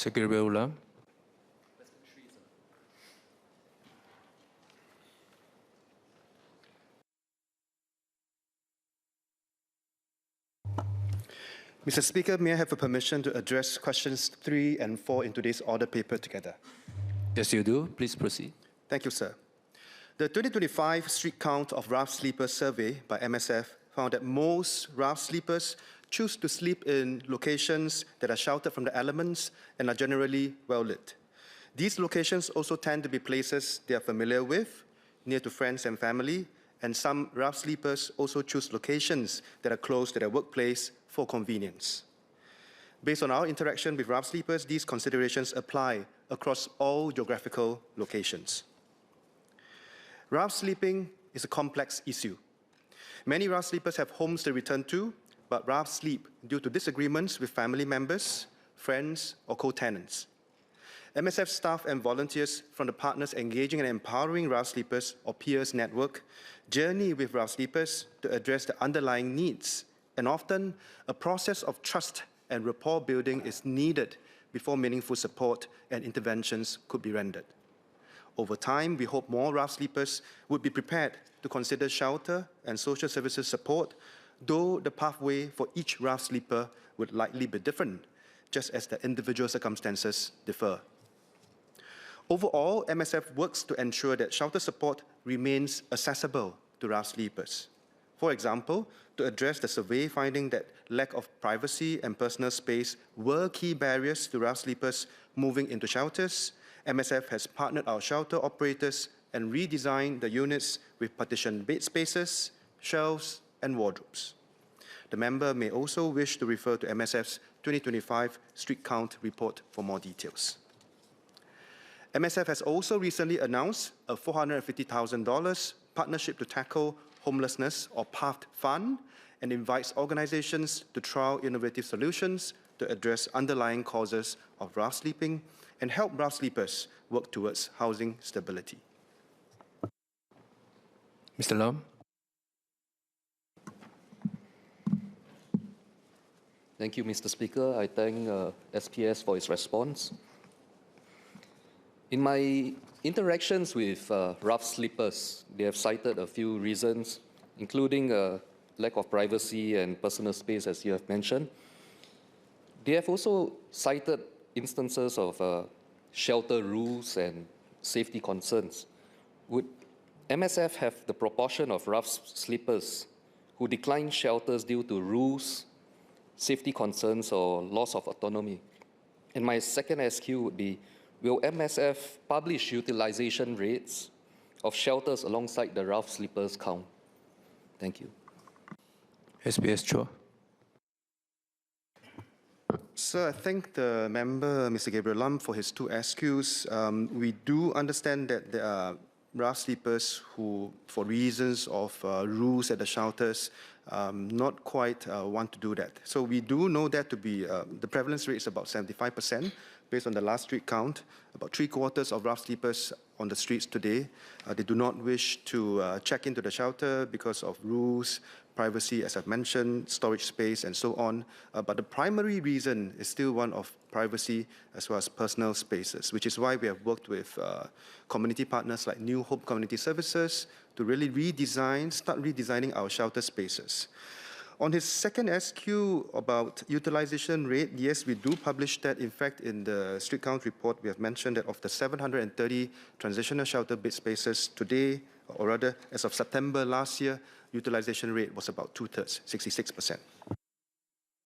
Secretary Ulam. Mr. Speaker, may I have a permission to address questions 3 and 4 in today's order paper together? Yes, you do. Please proceed. Thank you, sir. The 2025 street count of rough sleepers survey by MSF found that most rough sleepers choose to sleep in locations that are sheltered from the elements and are generally well lit. These locations also tend to be places they are familiar with, near to friends and family, and some rough sleepers also choose locations that are close to their workplace for convenience. Based on our interaction with rough sleepers, these considerations apply across all geographical locations. Rough sleeping is a complex issue. Many rough sleepers have homes to return to, but rough sleep due to disagreements with family members, friends, or co-tenants. MSF staff and volunteers from the partners engaging and empowering rough sleepers or peers network journey with rough sleepers to address the underlying needs, and often a process of trust and rapport building is needed before meaningful support and interventions could be rendered. Over time, we hope more rough sleepers would be prepared to consider shelter and social services support, though the pathway for each rough sleeper would likely be different, just as the individual circumstances differ. Overall, MSF works to ensure that shelter support remains accessible to rough sleepers. For example, to address the survey finding that lack of privacy and personal space were key barriers to rough sleepers moving into shelters, MSF has partnered our shelter operators and redesigned the units with partitioned bed spaces, shelves, and wardrobes. The member may also wish to refer to MSF's 2025 street count report for more details. MSF has also recently announced a $450,000 partnership to tackle homelessness or PATH fund and invites organizations to trial innovative solutions to address underlying causes of rough sleeping and help rough sleepers work towards housing stability. Mr. Lam. Thank you, Mr. Speaker. I thank SPS for its response. In my interactions with rough sleepers, they have cited a few reasons, including lack of privacy and personal space, as you have mentioned. They have also cited instances of shelter rules and safety concerns. Would MSF have the proportion of rough sleepers who decline shelters due to rules, safety concerns, or loss of autonomy? And my second SQ would be, will MSF publish utilization rates of shelters alongside the rough sleepers count? Thank you. SPS Chua. Sir, I thank the member, Mr. Gabriel Lam, for his two SQs. We do understand that there are rough sleepers who, for reasons of rules at the shelters, not quite want to do that. So we do know that to be, the prevalence rate is about 75%. Based on the last street count, about 3/4 of rough sleepers on the streets today, they do not wish to check into the shelter because of rules, privacy, as I've mentioned, storage space, and so on. But the primary reason is still one of privacy as well as personal spaces, which is why we have worked with community partners like New Hope Community Services to really start redesigning our shelter spaces. On his second SQ about utilization rate, yes, we do publish that. In fact, in the street count report, we have mentioned that of the 730 transitional shelter bed spaces today, or rather, as of September last year, utilization rate was about 2/3, 66%.